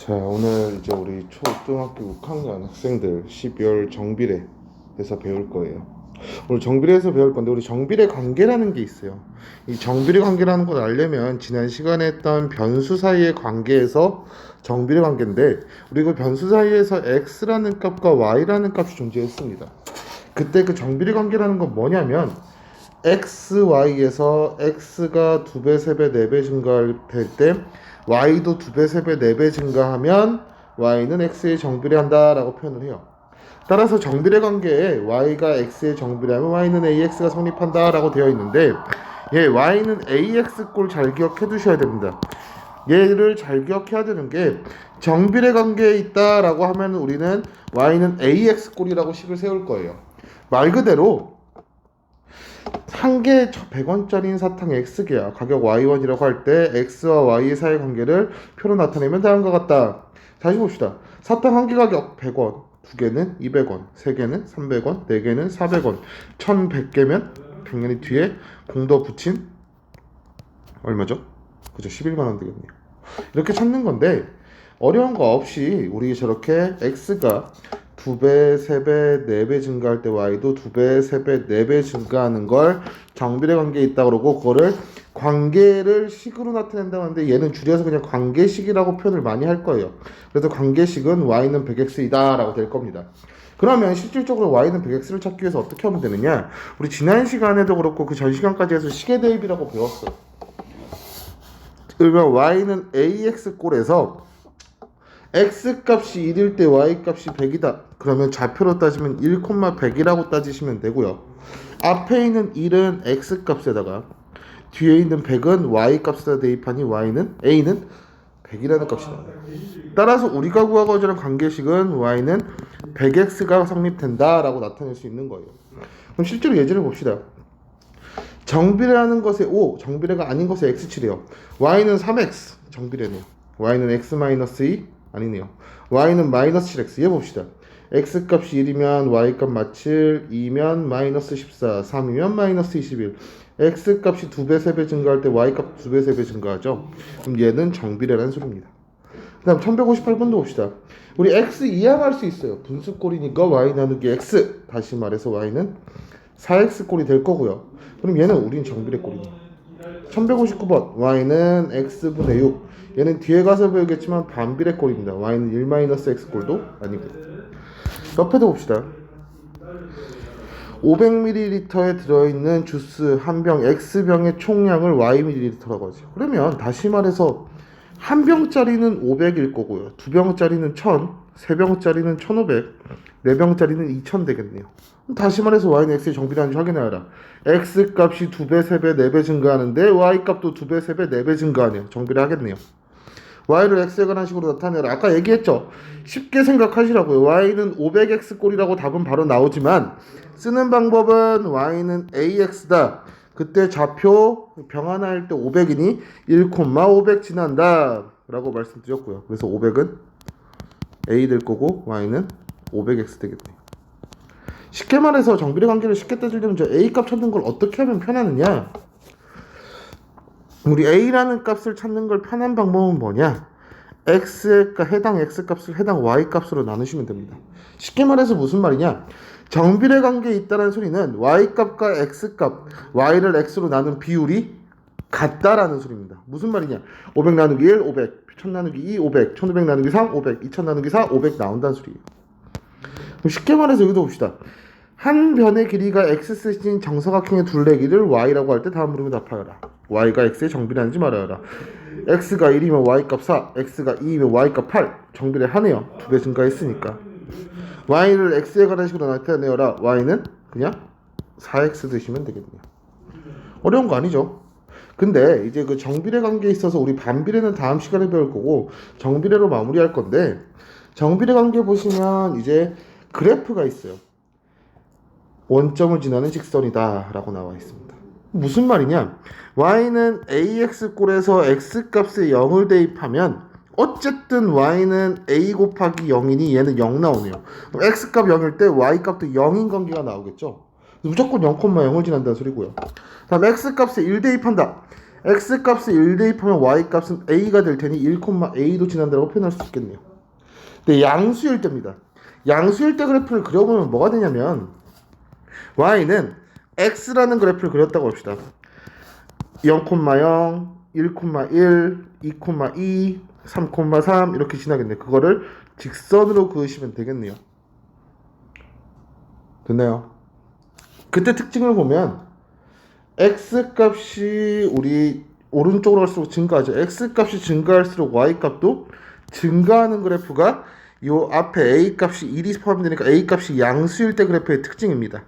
자, 오늘 이제 우리 초등학교 6학년 학생들 12월 정비례에서 배울 거예요. 오늘 정비례에서 배울 건데, 우리 정비례 관계라는 게 있어요. 이 정비례 관계라는 걸 알려면 지난 시간에 했던 변수 사이의 관계에서 정비례 관계인데, 우리 그 변수 사이에서 x라는 값과 y라는 값이 존재했습니다. 그때 그 정비례 관계라는 건 뭐냐면, x, y에서 x가 2배, 3배, 4배 증가할 때 y도 2배, 3배, 4배 증가하면 y는 x에 정비례한다 라고 표현을 해요. 따라서 정비례 관계에 y가 x에 정비례하면 y는 ax가 성립한다 라고 되어 있는데, y는 ax 꼴 잘 기억해 두셔야 됩니다. 얘를 잘 기억해야 되는 게, 정비례 관계에 있다 라고 하면 우리는 y는 ax 꼴이라고 식을 세울 거예요. 말 그대로 한 개 100원짜리인 사탕 X개야. 가격 Y1이라고 할 때 X와 Y의 사이 관계를 표로 나타내면 다음과 같다. 다시 봅시다. 사탕 한 개 가격 100원, 두 개는 200원, 세 개는 300원, 네 개는 400원. 1100개면 100년이 뒤에 공더 붙인 얼마죠? 그죠? 11만 원 되겠네요. 이렇게 찾는 건데 어려운 거 없이 우리 저렇게 X가 2배, 3배, 4배 증가할 때 y도 2배, 3배, 4배 증가하는 걸 정비례 관계에 있다 그러고, 그거를 관계를 식으로 나타낸다고 하는데 얘는 줄여서 그냥 관계식이라고 표현을 많이 할 거예요. 그래서 관계식은 y는 100x이다 라고 될 겁니다. 그러면 실질적으로 y는 100x를 찾기 위해서 어떻게 하면 되느냐, 우리 지난 시간에도 그렇고 그 전 시간까지 해서 식의 대입이라고 배웠어요. 그러면 y는 ax 꼴에서 x값이 1일 때 y값이 100이다. 그러면 좌표로 따지면 1,100이라고 따지시면 되고요. 앞에 있는 1은 x값에다가 뒤에 있는 100은 y값에다 대입하니 a는 100이라는 값이 나와요. 따라서 우리가 구하고자 하는 관계식은 y는 100x가 성립된다 라고 나타낼 수 있는 거예요. 그럼 실제로 예제를 봅시다. 정비례하는 것에 5, 정비례가 아닌 것에 x치래요. y는 3x, 정비례네요. y는 x-2 아니네요. y는 마이너스 7x. 얘 봅시다. x값이 1이면 y값 마칠, 2면 마이너스 14, 3이면 마이너스 21. x값이 2배, 3배 증가할 때 y값 2배, 3배 증가하죠. 그럼 얘는 정비례라는 소리입니다. 그 다음 1158번도 봅시다. 우리 x 이항할 수 있어요. 분수꼴이니까 y 나누기 x. 다시 말해서 y는 4x꼴이 될 거고요. 그럼 얘는 우린 정비례꼴이네요. 1159번 y는 x분의 6. 얘는 뒤에 가서 배우겠지만 반비례 꼴입니다. y는 1-x 꼴도 아니고. 옆에도 봅시다. 500ml에 들어있는 주스 한 병 x병의 총량을 y ml라고 하죠. 그러면 다시 말해서 한 병짜리는 500일 거고요, 두 병짜리는 1000, 세 병짜리는 1500, 네 병짜리는 2000 되겠네요. 다시 말해서 y는 x의 정비례하는지 확인하여라. x값이 2배, 3배, 4배 증가하는데 y값도 2배, 3배, 4배 증가하네요. 정비례 하겠네요. y를 x에 관한 식으로 나타내라. 아까 얘기했죠. 쉽게 생각하시라고요. y는 500x 꼴이라고 답은 바로 나오지만 쓰는 방법은 y는 ax다. 그때 좌표 병 하나 할 때 500이니 1,500 지난다 라고 말씀드렸고요. 그래서 500은 a 될 거고 y는 500x 되겠네요. 쉽게 말해서 정비례 관계를 쉽게 따지려면 저 a 값 찾는 걸 어떻게 하면 편하느냐, 우리 a라는 값을 찾는 걸 편한 방법은 뭐냐, x가 해당 x값을 해당 y값으로 나누시면 됩니다. 쉽게 말해서 무슨 말이냐, 정비례 관계에 있다는 소리는 y값과 x값, y를 x로 나눈 비율이 같다라는 소리입니다. 무슨 말이냐, 500 나누기 1, 500, 1000 나누기 2, 500, 1500 나누기 3, 500, 2000 나누기 4, 500 나온다는 소리예요. 그럼 쉽게 말해서 여기도 봅시다. 한 변의 길이가 x셋인 정사각형의 둘레길을 y라고 할 때 다음 물음에 답하여라. y가 x에 정비례하는지 말하여라. x가 1이면 y값 4, x가 2이면 y값 8. 정비례 하네요. 2배 증가했으니까. y를 x에 관한 식으로 나타내어라. y는 그냥 4x 드시면 되겠네요. 어려운 거 아니죠? 근데 이제 그 정비례 관계에 있어서 우리 반비례는 다음 시간에 배울 거고 정비례로 마무리할 건데, 정비례 관계 보시면 이제 그래프가 있어요. 원점을 지나는 직선이다 라고 나와 있습니다. 무슨 말이냐, y는 ax꼴에서 x값에 0을 대입하면 어쨌든 y는 a 곱하기 0이니 얘는 0 나오네요. 그럼 x값 0일 때 y값도 0인 관계가 나오겠죠. 무조건 0,0을 지난다는 소리고요. 다음 x값에 1 대입한다. x 값을 1 대입하면 y 값은 a가 될 테니 1, a도 지난다라고 표현할 수 있겠네요. 근데 양수일 때입니다. 양수일 때 그래프를 그려보면 뭐가 되냐면 y는 x라는 그래프를 그렸다고 합시다. 0, 0, 1, 1, 2, 2, 3, 3 이렇게 지나겠네요. 그거를 직선으로 그으시면 되겠네요. 됐나요? 그때 특징을 보면 x 값이 우리 오른쪽으로 갈수록 증가하죠. x 값이 증가할수록 y 값도 증가하는 그래프가 요 앞에 a 값이 1이 포함되니까 a 값이 양수일 때 그래프의 특징입니다.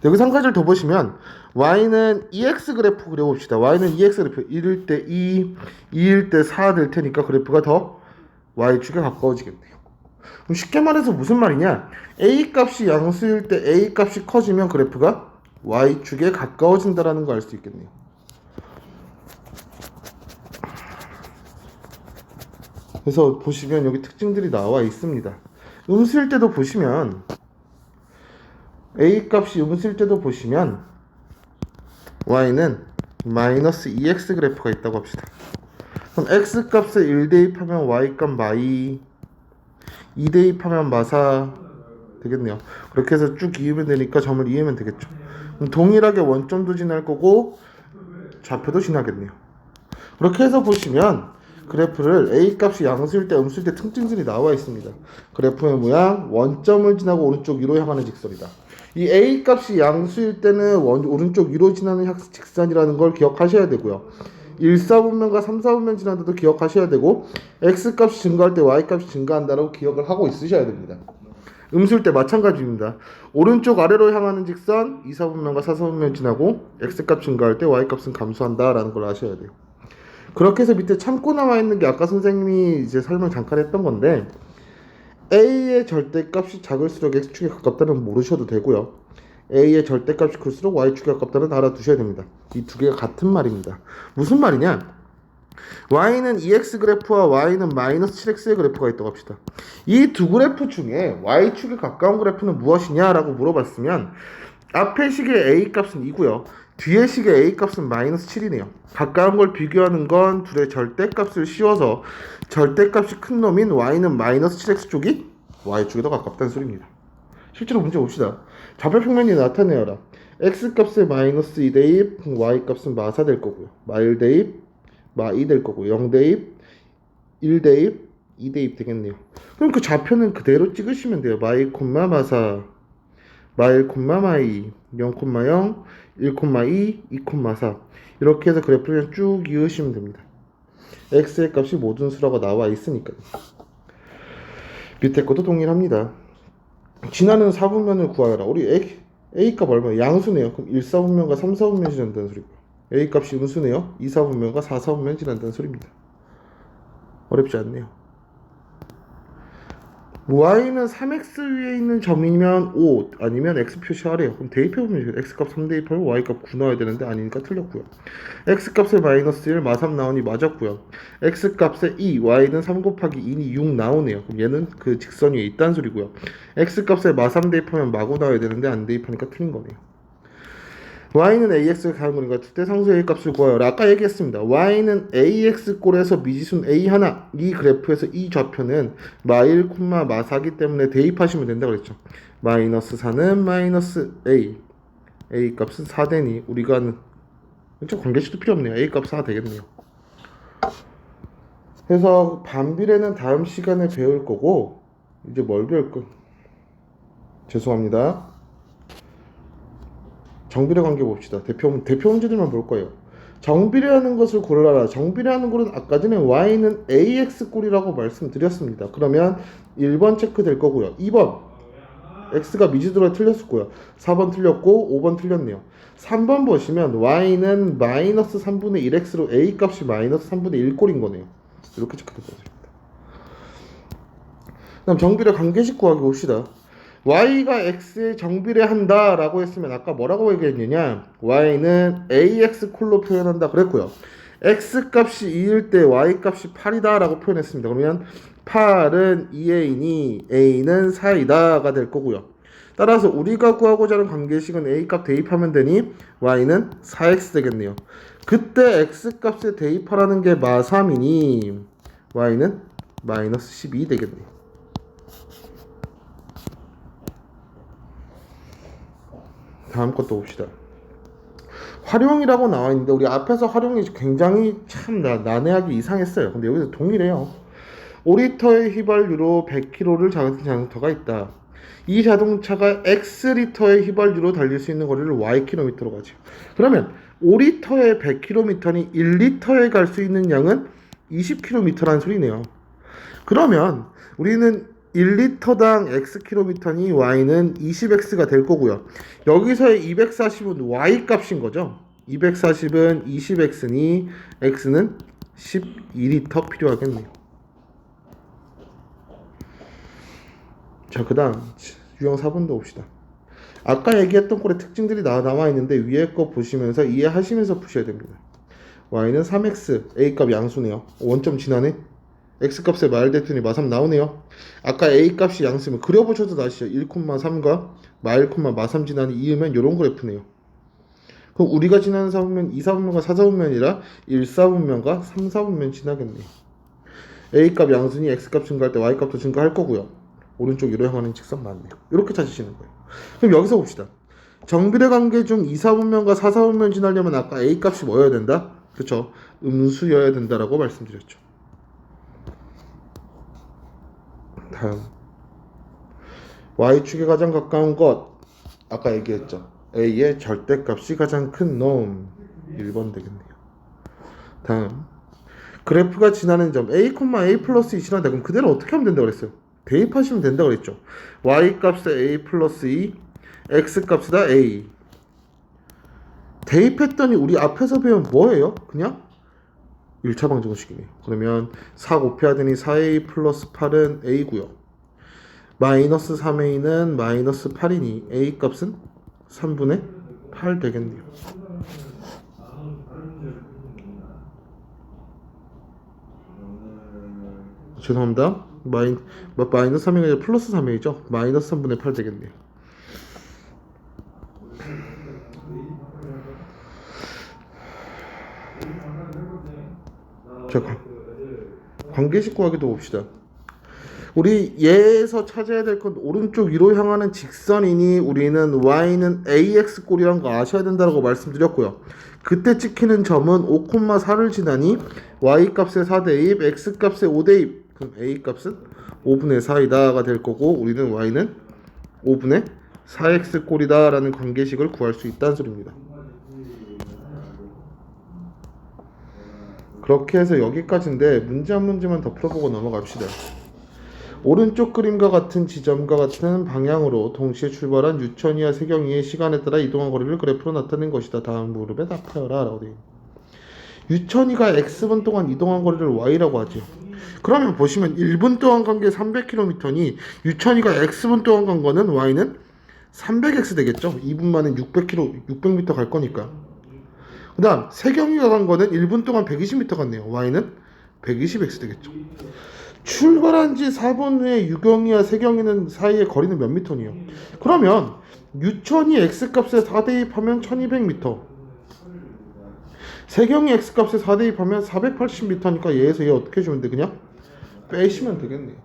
여기서 한 가지를 더 보시면 y는 EX 그래프 그려봅시다. y는 EX 그래프 1일 때 2, 2일 때 4 될 테니까 그래프가 더 y축에 가까워지겠네요. 그럼 쉽게 말해서 무슨 말이냐? a 값이 양수일 때 a 값이 커지면 그래프가 y축에 가까워진다라는 걸 알 수 있겠네요. 그래서 보시면 여기 특징들이 나와 있습니다. 음수일 때도 보시면 a 값이 음수일 때도 보시면 y는 마이너스 2x 그래프가 있다고 합시다. 그럼 x 값에 1 대입하면 y 값 마이, 2 대입하면 마사 되겠네요. 그렇게 해서 쭉 이으면 되니까 점을 이으면 되겠죠. 그럼 동일하게 원점도 지날 거고 좌표도 지나겠네요. 그렇게 해서 보시면 그래프를 a 값이 양수일 때 음수일 때 특징들이 나와 있습니다. 그래프의 모양 원점을 지나고 오른쪽 위로 향하는 직선이다. 이 a 값이 양수일 때는 오른쪽 위로 지나는 직선이라는 걸 기억하셔야 되고요. 1사분면과 3사분면 지난다도 기억하셔야 되고 x 값이 증가할 때 y 값이 증가한다라고 기억을 하고 있으셔야 됩니다. 음수일 때 마찬가지입니다. 오른쪽 아래로 향하는 직선 2사분면과 4사분면 지나고 x 값 증가할 때 y 값은 감소한다라는 걸 아셔야 돼요. 그렇게 해서 밑에 참고 나와 있는 게 아까 선생님이 이제 설명 잠깐 했던 건데 a의 절대값이 작을수록 x축에 가깝다는 모르셔도 되고요. a의 절대값이 클수록 y축에 가깝다는 알아두셔야 됩니다. 이 두 개가 같은 말입니다. 무슨 말이냐? y는 2x 그래프와 y는 마이너스 7x의 그래프가 있다고 합시다. 이 두 그래프 중에 y축에 가까운 그래프는 무엇이냐라고 물어봤으면 앞의 식의 a 값은 2고요. 뒤의 식의 a 값은 마이너스 7이네요. 가까운 걸 비교하는 건 둘의 절대값을 씌워서 절대값이 큰 놈인 y는 마이너스 7x 쪽이 y축에 더 가깝다는 소리입니다. 실제로 문제 봅시다. 좌표평면이 나타내어라. x 값에 마이너스 2 대입, y 값은 마4 될 거고요. 마1 대입, 마2 될 거고요. 0 대입, 1 대입, 2 대입 되겠네요. 그럼 그 좌표는 그대로 찍으시면 돼요. 마2, 마4, 마1, 마2, 0, 0, 1, 2, 2, 4 이렇게 해서 그래프를 쭉 이으시면 됩니다. x의 값이 모든 수라고 나와 있으니까요. 밑에 것도 동일합니다. 지나는 4분면을 구하여라. 우리 a 값 얼마예요? 양수네요. 그럼 1사분면과 3사분면 지난다는 소리고요. a 값이 음수네요. 2사분면과 4사분면 지난다는 소리입니다. 어렵지 않네요. y는 3x 위에 있는 점이면 5 아니면 x 표시하래요. 그럼 대입해보면 x값 3 대입하면 y값 9 나와야 되는데 아니니까 틀렸고요. x값에 마이너스 1 마3 나오니 맞았고요. x값에 2 y는 3 곱하기 2니 6 나오네요. 그럼 얘는 그 직선 위에 있다는 소리고요. x값에 마3 대입하면 마9 나와야 되는데 안 대입하니까 틀린 거네요. y는 ax가 가는 거니까 특대상수 a 값을 구하여라. 아까 얘기했습니다. y는 ax 꼴에서 미지수는 a 하나. 이 그래프에서 이 좌표는 마1, 마4기 때문에 대입하시면 된다 그랬죠. 마이너스 4는 마이너스 a. a 값은 4되니 우리가 관계식도 필요 없네요. a 값 4 되겠네요. 그래서 반비례는 다음 시간에 배울 거고 이제 뭘 배울까? 죄송합니다. 정비례 관계 봅시다. 대표 문제들만 볼 거예요. 정비례하는 것을 골라라. 정비례하는 꼴은 아까 전에 y는 ax 꼴이라고 말씀드렸습니다. 그러면 1번 체크 될 거고요. 2번 x가 미지수로 틀렸었고요. 4번 틀렸고 5번 틀렸네요. 3번 보시면 y는 마이너스 3분의 1x로 a 값이 마이너스 3분의 1 꼴인 거네요. 이렇게 체크될 거습니다. 그럼 정비례 관계식 구하기 봅시다. y가 x에 정비례한다 라고 했으면 아까 뭐라고 얘기했느냐, y는 ax 콜로 표현한다 그랬고요. x 값이 2일 때 y 값이 8이다 라고 표현했습니다. 그러면 8은 2a니 a는 4이다 가 될 거고요. 따라서 우리가 구하고자 하는 관계식은 a 값 대입하면 되니 y는 4x 되겠네요. 그때 x값에 대입하라는 게 마3이니 y는 마이너스 12 되겠네요. 다음 것도 봅시다. 활용이라고 나와 있는데 우리 앞에서 활용이 굉장히 참 난해하기 이상했어요. 근데 여기서 동일해요. 5리터의 휘발유로 100km를 자극한 자동차가 있다. 이 자동차가 X리터의 휘발유로 달릴 수 있는 거리를 Ykm로 가죠. 그러면 5리터에 100km니 1리터에 갈 수 있는 양은 20km라는 소리네요. 그러면 우리는 1리터당 Xkm니 Y는 20X가 될 거고요. 여기서의 240은 Y 값인 거죠. 240은 20X니 X는 12리터 필요하겠네요. 자, 그 다음 유형 4번도 봅시다. 아까 얘기했던 꼴의 특징들이 나와 있는데 위에 거 보시면서 이해하시면서 푸셔야 됩니다. Y는 3X, A값 양수네요. 원점 지나네. X값에 마일됐더니 마3 나오네요. 아까 A값이 양수면 그려보셔도 아시죠? 1,3과 마1,마3 지나니 이으면 이런 그래프네요. 그럼 우리가 지나는 사분면 2사분면과 4사분면이라 1사분면과 3사분면 지나겠네요. A값 양수니 X값 증가할 때 Y값도 증가할 거고요. 오른쪽 위로 향하는 직선 맞네요. 이렇게 찾으시는 거예요. 그럼 여기서 봅시다. 정비례 관계 중 2사분면과 4사분면 지나려면 아까 A값이 뭐여야 된다? 그렇죠. 음수여야 된다라고 말씀드렸죠. 다음 Y축에 가장 가까운 것 아까 얘기했죠. A의 절대값이 가장 큰 놈 1번 되겠네요. 다음 그래프가 지나는 점 A, A 플러스 2 지나다. 그럼 그대로 어떻게 하면 된다고 그랬어요? 대입하시면 된다고 그랬죠. Y값에 A 플러스 2 X값에다 A 대입했더니 우리 앞에서 배운 뭐예요? 그냥 1차 방정식이네요. 그러면 4 곱해야 되니 4A 플러스 8은 A고요. 마이너스 3A는 마이너스 8이니 A값은 3분의 8 되겠네요. 죄송합니다. 마이너스 3A가 아니라 플러스 3A죠. 마이너스 3분의 8 되겠네요. 자, 관계식 구하기도 봅시다. 우리 얘에서 찾아야 될 건 오른쪽 위로 향하는 직선이니 우리는 Y는 AX 꼴이란 거 아셔야 된다고 말씀드렸고요. 그때 찍히는 점은 5,4를 지나니 Y값의 4대입, X값의 5대입. 그럼 A값은 5분의 4이다가 될 거고 우리는 Y는 5분의 4X 꼴이다 라는 관계식을 구할 수 있다는 소리입니다. 그렇게 해서 여기까지인데 문제 한 문제만 더 풀어보고 넘어갑시다. 오른쪽 그림과 같은 지점과 같은 방향으로 동시에 출발한 유천이와 세경이의 시간에 따라 이동한 거리를 그래프로 나타낸 것이다. 다음 무릎에 답하여라 라고 되어 있습니다. 유천이가 X분 동안 이동한 거리를 Y라고 하죠. 그러면 보시면 1분 동안 간 게 300km니 유천이가 X분 동안 간 거는 Y는 300X 되겠죠. 2분 만에 600m 갈 거니까. 그 다음 세경이가 간 거는 1분 동안 120m 갔네요. Y는 120X 되겠죠. 출발한 지 4분 후에 유경이와 세경이는 사이의 거리는 몇 미터니요? 그러면 유천이 X값에 4대입하면 1200m, 세경이 X값에 4대입하면 480m니까 얘에서 얘 어떻게 주면 돼? 그냥 빼시면 되겠네요.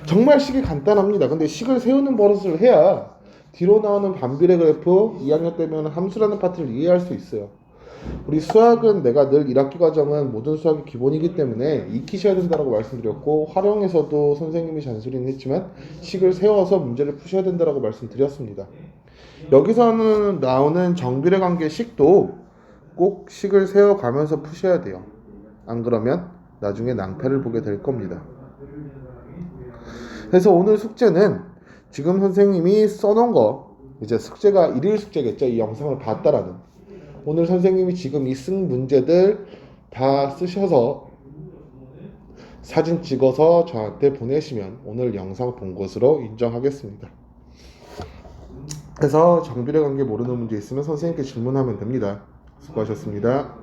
정말 식이 간단합니다. 근데 식을 세우는 버릇을 해야 뒤로 나오는 반비례 그래프 2학년 때면 함수라는 파트를 이해할 수 있어요. 우리 수학은 내가 늘 1학기 과정은 모든 수학이 기본이기 때문에 익히셔야 된다고 말씀드렸고 활용에서도 선생님이 잔소리는 했지만 식을 세워서 문제를 푸셔야 된다고 말씀드렸습니다. 여기서는 나오는 정비례 관계 식도 꼭 식을 세워가면서 푸셔야 돼요. 안 그러면 나중에 낭패를 보게 될 겁니다. 그래서 오늘 숙제는 지금 선생님이 써놓은 거 이제 숙제가 일일 숙제겠죠. 이 영상을 봤다라는 오늘 선생님이 지금 이 쓴 문제들 다 쓰셔서 사진 찍어서 저한테 보내시면 오늘 영상 본 것으로 인정하겠습니다. 그래서 정비례 관계 모르는 문제 있으면 선생님께 질문하면 됩니다. 수고하셨습니다.